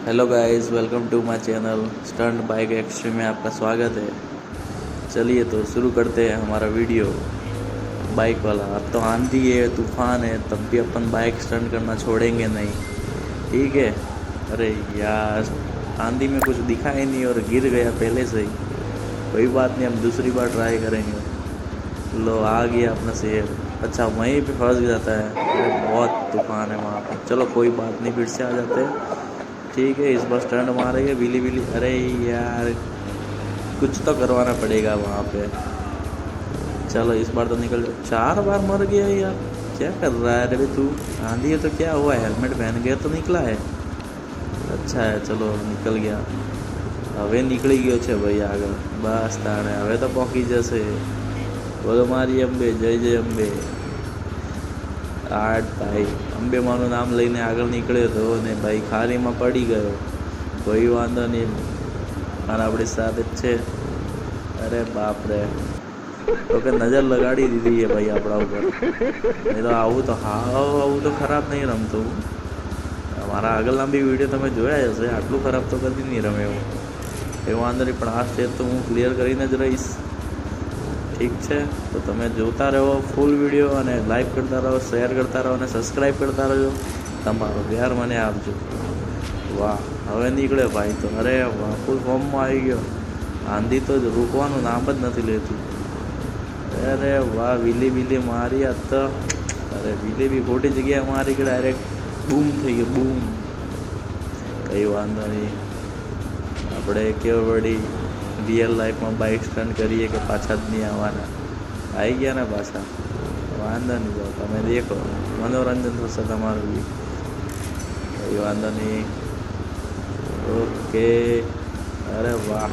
Hello guys, welcome to my channel stunt bike extreme में आपका स्वागत है। चलिए तो शुरू करते हैं हमारा वीडियो बाइक वाला। अब तो आंधी है, तूफान है, तब भी अपन बाइक स्टंट करना छोड़ेंगे नहीं, ठीक है। अरे यार, आंधी में कुछ दिखा ही नहीं और गिर गया पहले से ही। कोई बात नहीं, हम दूसरी बार ट्राई करेंगे। लो आ गया अपना शेर। अच्छा, वहीं पे फंस जाता है। अरे बहुत तूफान है वहाँ पे। चलो कोई बात नहीं, फिर से आ जाते हैं, ठीक है। इस बार स्टंट मारेंगे बिली बिली। अरे यार, कुछ तो करवाना पड़ेगा वहाँ पे। चलो इस बार तो निकल जाओ। 4 बार मर गया यार, क्या कर रहा है रे तू? आंधी है तो क्या हुआ, हेलमेट पहन गया तो निकला है। अच्छा है, चलो निकल गया। હવે નીકળી ગયો છે ભાઈ આગળ। બસ તાણે હવે તો પહોંચી જશે। બોલો મારી અંબે, જય જય અંબે। આઠ ભાઈ અંબેમાનું નામ લઈને આગળ નીકળ્યો હતો ને ભાઈ ખારીમાં પડી ગયો। કોઈ વાંધો નહીં, મારા આપણી સાથે જ છે। અરે બાપ રે, તો કે નજર લગાડી દીધી છે ભાઈ આપણા ઉપર। નહીં તો આવું તો ખરાબ નહીં રમતો હું। મારા આગળના બી વિડીયો તમે જોયા હશે, આટલું ખરાબ તો કદી નહીં રમે હું। એ વાંધો નહીં, પણ આ સ્ટેજ તો હું ક્લિયર કરીને જ રહીશ, ઠીક છે। તો તમે જોતા રહો ફૂલ વિડીયો અને લાઈક કરતા રહો, શેર કરતા રહો અને સબસ્ક્રાઈબ કરતા રહેજો। તમારો પ્યાર મને આપજો। વાહ, હવે નીકળે ભાઈ તો। અરે વાહ, ફૂલ ફોર્મમાં આવી ગયો। આંધી તો રોકવાનું નામ જ નથી લેતું। અરે વાહ, વિલી મારી આ તો। અરે વિલી બી ખોટી જગ્યાએ મારી કે ડાયરેક્ટ બૂમ થઈ ગયો, બૂમ। કંઈ વાંધો નહીં, આપણે કેવો વળી રિયલ લાઈફમાં બાઇક સ્ટન્ટ કરીએ કે પાછા જ નહીં આવવાના। આવી ગયા ને પાછા, વાંધો નહીં, જાઓ તમે દેખો, મનોરંજન થશે તમારું બી। કંઈ વાંધો નહીં, ઓકે। અરે વાહ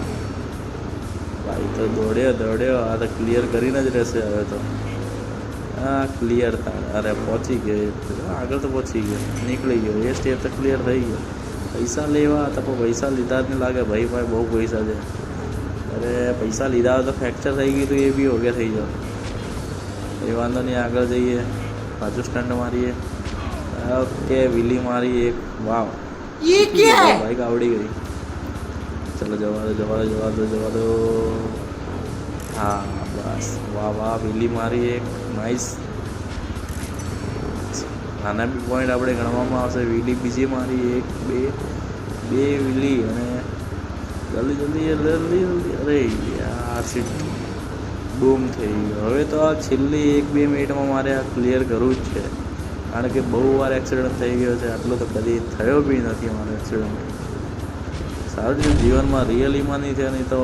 ભાઈ, તો દોડ્યો। આ તો ક્લિયર કરીને જ રહેશે હવે તો। હા ક્લિયર થાય। અરે પહોંચી ગયો, આગળ તો પહોંચી ગયો, નીકળી ગયો। એ સ્ટેપ તો ક્લિયર થઈ ગયો। પૈસા લેવા હતા પણ પૈસા લીધા જ નહીં લાગે ભાઈ બહુ પૈસા છે। અરે પૈસા લીધા હોય તો ફ્રેક્ચર થઈ ગયું તો એ બી હોગે થઈ જાવ। એ વાંધો નહીં, આગળ જઈએ, પાછું સ્ટન્ટ મારીએ। ઓકે, વિલી મારી એક। વાવ, બાઈક આવડી ગઈ। ચલો જવા દો। હા બસ, વાહ, વિલી મારી એક, નાઇસ। આના બી પોઈન્ટ આપણે ગણવામાં આવશે। વિલી બીજી મારી એક, બે વિલી અને જલ્દી। અરે યાર સીટ, બૂમ થઈ ગયો। હવે તો આ છેલ્લી 1-2 મિનિટમાં મારે આ ક્લિયર કરવું જ છે, કારણ કે બહુ વાર એક્સિડન્ટ થઈ ગયો છે। આટલો તો કદી થયો બી નથી મારો એક્સિડન્ટ। સારું છે જીવનમાં રિયલીમાં નહીં થયો, નહીં તો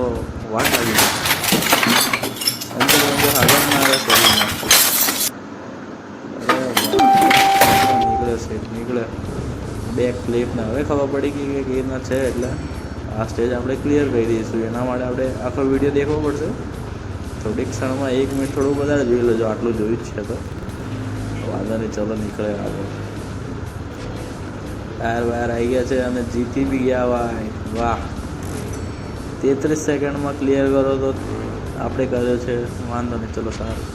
વાટ લાગી અંદર આગળ ના આવે શરીરમાં। નીકળે બેક ફ્લિપને હવે ખબર પડી ગઈ કે કેના છે, એટલે આ સ્ટેજ આપણે ક્લિયર કરી દઈશું। એના માટે આપણે આખો વિડીયો દેખવો પડશે। થોડીક ક્ષણમાં 1 મિનિટ થોડું વધારે જોઈ લેજો, આટલું જોયું જ છે તો વાંધો નહીં। ચલો નીકળે આગળ। ટાયર વાયર આવી ગયા છે અને જીતી બી ગયા ભાઈ, વાહ। 33 સેકન્ડમાં ક્લિયર કરો તો આપણે કર્યો છે, વાંધો નહીં, ચલો સારું।